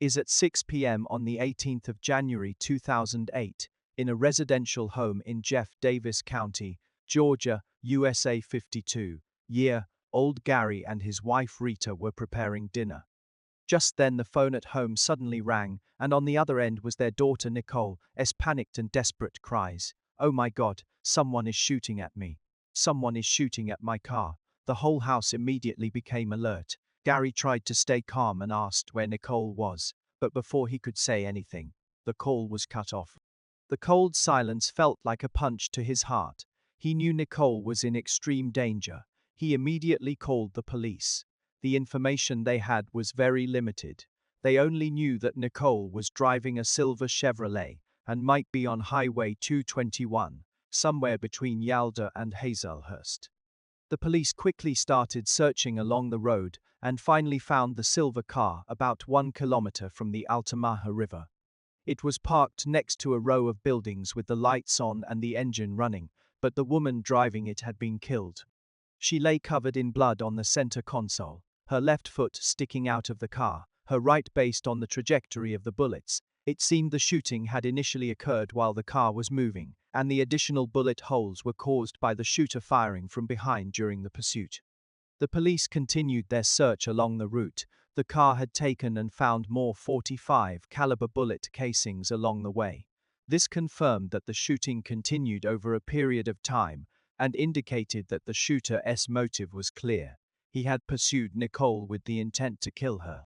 is at 6 p.m. on the 18th of January 2008 in a residential home in Jeff Davis County, Georgia, USA. 52-year-old Gary and his wife Rita were preparing dinner. Just then the phone at home suddenly rang, and on the other end was their daughter Nicole. Panicked and desperate cries. "Oh my God, someone is shooting at me. Someone is shooting at my car." The whole house immediately became alert. Gary tried to stay calm and asked where Nicole was, but before he could say anything, the call was cut off. The cold silence felt like a punch to his heart. He knew Nicole was in extreme danger. He immediately called the police. The information they had was very limited. They only knew that Nicole was driving a silver Chevrolet and might be on Highway 221, somewhere between Yalda and Hazelhurst. The police quickly started searching along the road and finally found the silver car about 1 kilometer from the Altamaha River. It was parked next to a row of buildings with the lights on and the engine running, but the woman driving it had been killed. She lay covered in blood on the center console, her left foot sticking out of the car, her right based on the trajectory of the bullets. It seemed the shooting had initially occurred while the car was moving, and the additional bullet holes were caused by the shooter firing from behind during the pursuit. The police continued their search along the route. The car had taken and found more .45 caliber bullet casings along the way. This confirmed that the shooting continued over a period of time and indicated that the shooter's motive was clear. He had pursued Nicole with the intent to kill her.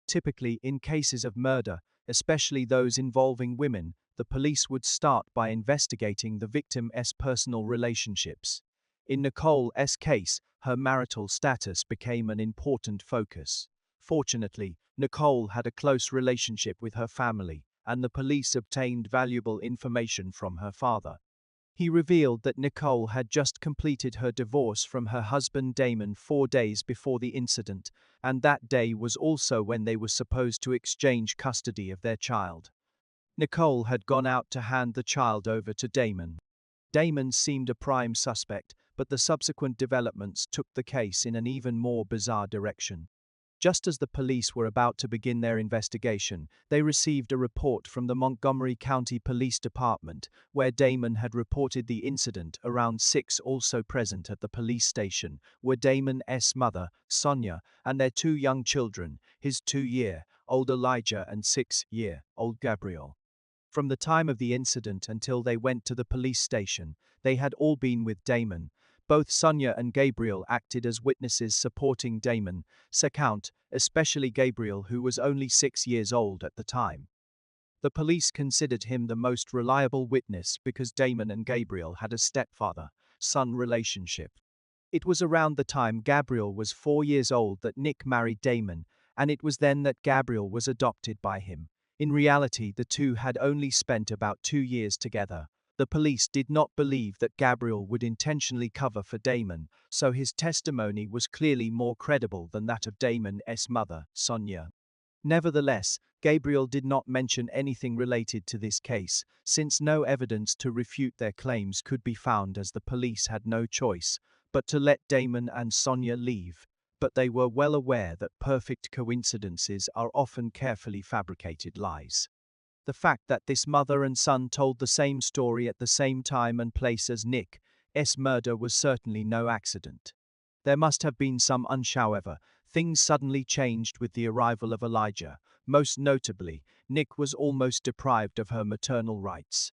Typically, in cases of murder, especially those involving women, the police would start by investigating the victim's personal relationships. In Nicole's case, her marital status became an important focus. Fortunately, Nicole had a close relationship with her family, and the police obtained valuable information from her father. He revealed that Nicole had just completed her divorce from her husband Damon 4 days before the incident, and that day was also when they were supposed to exchange custody of their child. Nicole had gone out to hand the child over to Damon. Damon seemed a prime suspect, but the subsequent developments took the case in an even more bizarre direction. Just as the police were about to begin their investigation, they received a report from the Montgomery County Police Department, where Damon had reported the incident. Around 6 also present at the police station were Damon's mother, Sonia, and their 2 young children, his 2-year-old Elijah and 6-year-old Gabriel. From the time of the incident until they went to the police station, they had all been with Damon. Both Sonia and Gabriel acted as witnesses supporting Damon's account, especially Gabriel, who was only 6 years old at the time. The police considered him the most reliable witness because Damon and Gabriel had a stepfather-son relationship. It was around the time Gabriel was 4 years old that Nick married Damon, and it was then that Gabriel was adopted by him. In reality, the two had only spent about 2 years together. The police did not believe that Gabriel would intentionally cover for Damon, so his testimony was clearly more credible than that of Damon's mother, Sonia. Nevertheless, Gabriel did not mention anything related to this case, since no evidence to refute their claims could be found, as the police had no choice but to let Damon and Sonia leave. But they were well aware that perfect coincidences are often carefully fabricated lies. The fact that this mother and son told the same story at the same time and place as Nick's murder was certainly no accident. There must have been some hunch. However, things suddenly changed with the arrival of Elijah. Most notably, Nick was almost deprived of her maternal rights.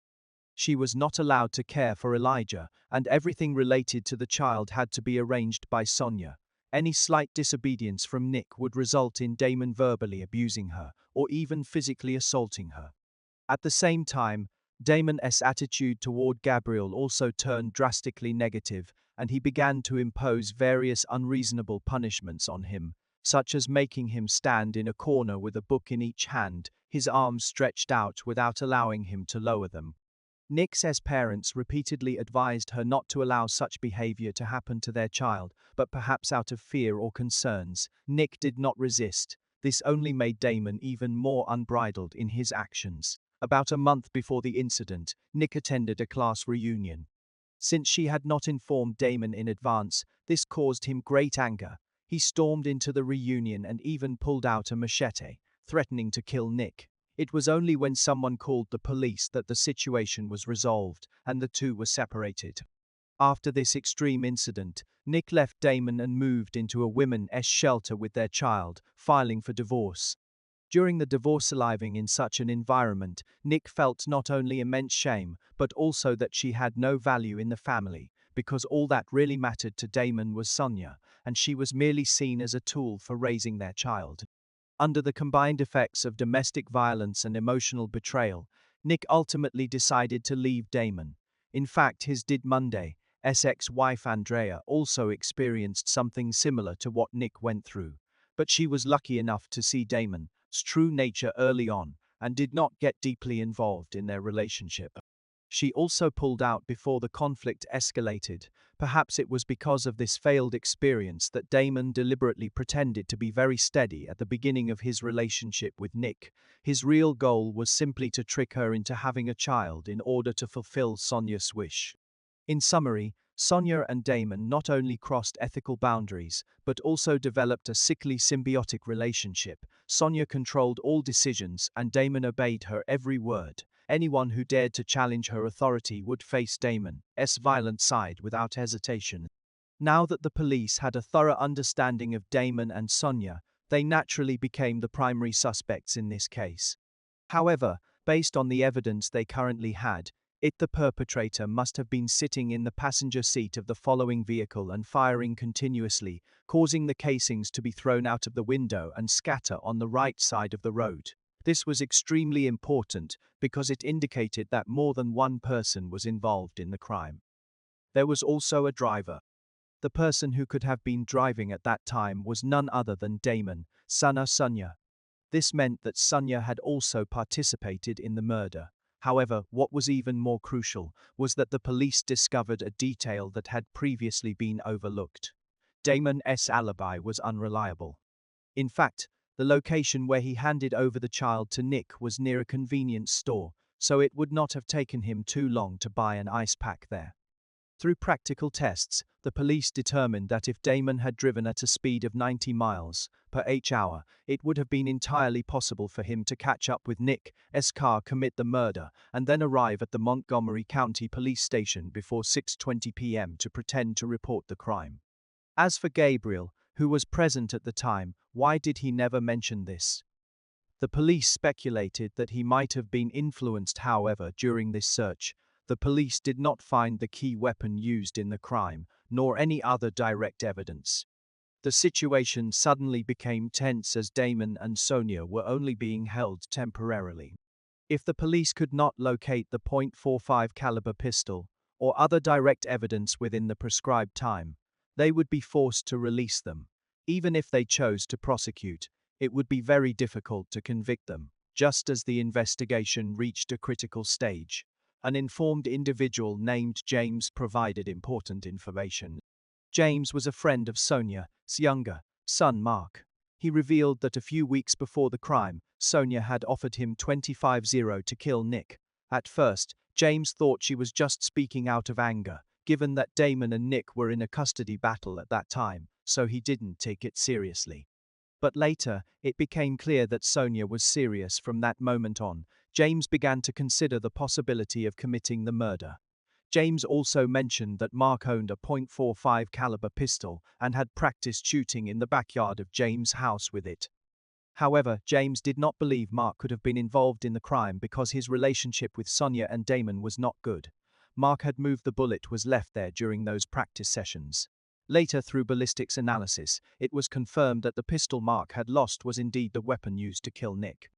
She was not allowed to care for Elijah, and everything related to the child had to be arranged by Sonia. Any slight disobedience from Nick would result in Damon verbally abusing her, or even physically assaulting her. At the same time, Damon's attitude toward Gabriel also turned drastically negative, and he began to impose various unreasonable punishments on him, such as making him stand in a corner with a book in each hand, his arms stretched out without allowing him to lower them. Nick's parents repeatedly advised her not to allow such behavior to happen to their child, but perhaps out of fear or concerns, Nick did not resist. This only made Damon even more unbridled in his actions. About a month before the incident, Nick attended a class reunion. Since she had not informed Damon in advance, this caused him great anger. He stormed into the reunion and even pulled out a machete, threatening to kill Nick. It was only when someone called the police that the situation was resolved, and the two were separated. After this extreme incident, Nick left Damon and moved into a women's shelter with their child, filing for divorce. During the divorce living in such an environment, Nick felt not only immense shame, but also that she had no value in the family, because all that really mattered to Damon was Sonia, and she was merely seen as a tool for raising their child. Under the combined effects of domestic violence and emotional betrayal, Nick ultimately decided to leave Damon. In fact, his did Monday, ex-wife Andrea also experienced something similar to what Nick went through, but she was lucky enough to see Damon's true nature early on and did not get deeply involved in their relationship. She also pulled out before the conflict escalated. Perhaps it was because of this failed experience that Damon deliberately pretended to be very steady at the beginning of his relationship with Nick. His real goal was simply to trick her into having a child in order to fulfill Sonia's wish. In summary, Sonia and Damon not only crossed ethical boundaries, but also developed a sickly symbiotic relationship. Sonia controlled all decisions, and Damon obeyed her every word. Anyone who dared to challenge her authority would face Damon's violent side without hesitation. Now that the police had a thorough understanding of Damon and Sonia, they naturally became the primary suspects in this case. However, based on the evidence they currently had, the perpetrator must have been sitting in the passenger seat of the following vehicle and firing continuously, causing the casings to be thrown out of the window and scatter on the right side of the road. This was extremely important because it indicated that more than one person was involved in the crime. There was also a driver. The person who could have been driving at that time was none other than Damon, son of Sonia. This meant that Sonia had also participated in the murder. However, what was even more crucial was that the police discovered a detail that had previously been overlooked. Damon's alibi was unreliable. In fact, the location where he handed over the child to Nick was near a convenience store, so it would not have taken him too long to buy an ice pack there. Through practical tests, the police determined that if Damon had driven at a speed of 90 miles per hour, it would have been entirely possible for him to catch up with Nick's car, commit the murder, and then arrive at the Montgomery County Police Station before 6:20 p.m. to pretend to report the crime. As for Gabriel, who was present at the time, why did he never mention this? The police speculated that he might have been influenced. However, during this search, the police did not find the key weapon used in the crime, nor any other direct evidence. The situation suddenly became tense as Damon and Sonia were only being held temporarily. If the police could not locate the .45 caliber pistol or other direct evidence within the prescribed time, they would be forced to release them. Even if they chose to prosecute, it would be very difficult to convict them. Just as the investigation reached a critical stage, an informed individual named James provided important information. James was a friend of Sonia's younger son, Mark. He revealed that a few weeks before the crime, Sonia had offered him $25,000 to kill Nick. At first, James thought she was just speaking out of anger, given that Damon and Nick were in a custody battle at that time, so he didn't take it seriously. But later, it became clear that Sonia was serious. From that moment on, James began to consider the possibility of committing the murder. James also mentioned that Mark owned a .45 caliber pistol and had practiced shooting in the backyard of James' house with it. However, James did not believe Mark could have been involved in the crime because his relationship with Sonia and Damon was not good. Mark had moved the bullet was left there during those practice sessions. Later, through ballistics analysis, it was confirmed that the pistol Mark had lost was indeed the weapon used to kill Nick.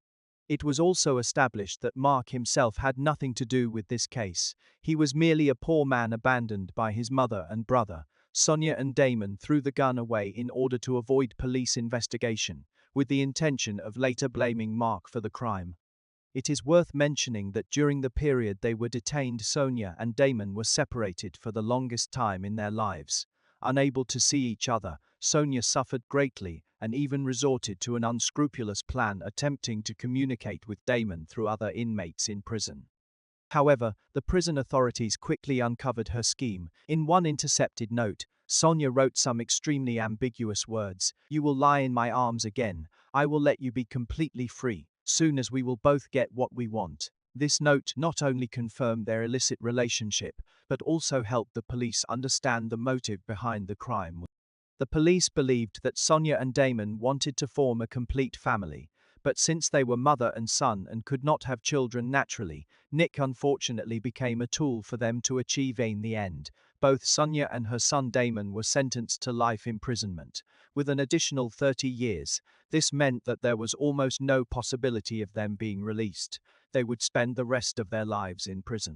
It was also established that Mark himself had nothing to do with this case. He was merely a poor man abandoned by his mother and brother. Sonia and Damon threw the gun away in order to avoid police investigation, with the intention of later blaming Mark for the crime. It is worth mentioning that during the period they were detained, Sonia and Damon were separated for the longest time in their lives. Unable to see each other, Sonia suffered greatly and even resorted to an unscrupulous plan attempting to communicate with Damon through other inmates in prison. However, the prison authorities quickly uncovered her scheme. In one intercepted note, Sonia wrote some extremely ambiguous words: "You will lie in my arms again. I will let you be completely free, soon as we will both get what we want. This note not only confirmed their illicit relationship, but also helped the police understand the motive behind the crime. The police believed that Sonia and Damon wanted to form a complete family, but since they were mother and son and could not have children naturally, Nick unfortunately became a tool for them to achieve in the end. Both Sonia and her son Damon were sentenced to life imprisonment, with an additional 30 years. This meant that there was almost no possibility of them being released. They would spend the rest of their lives in prison.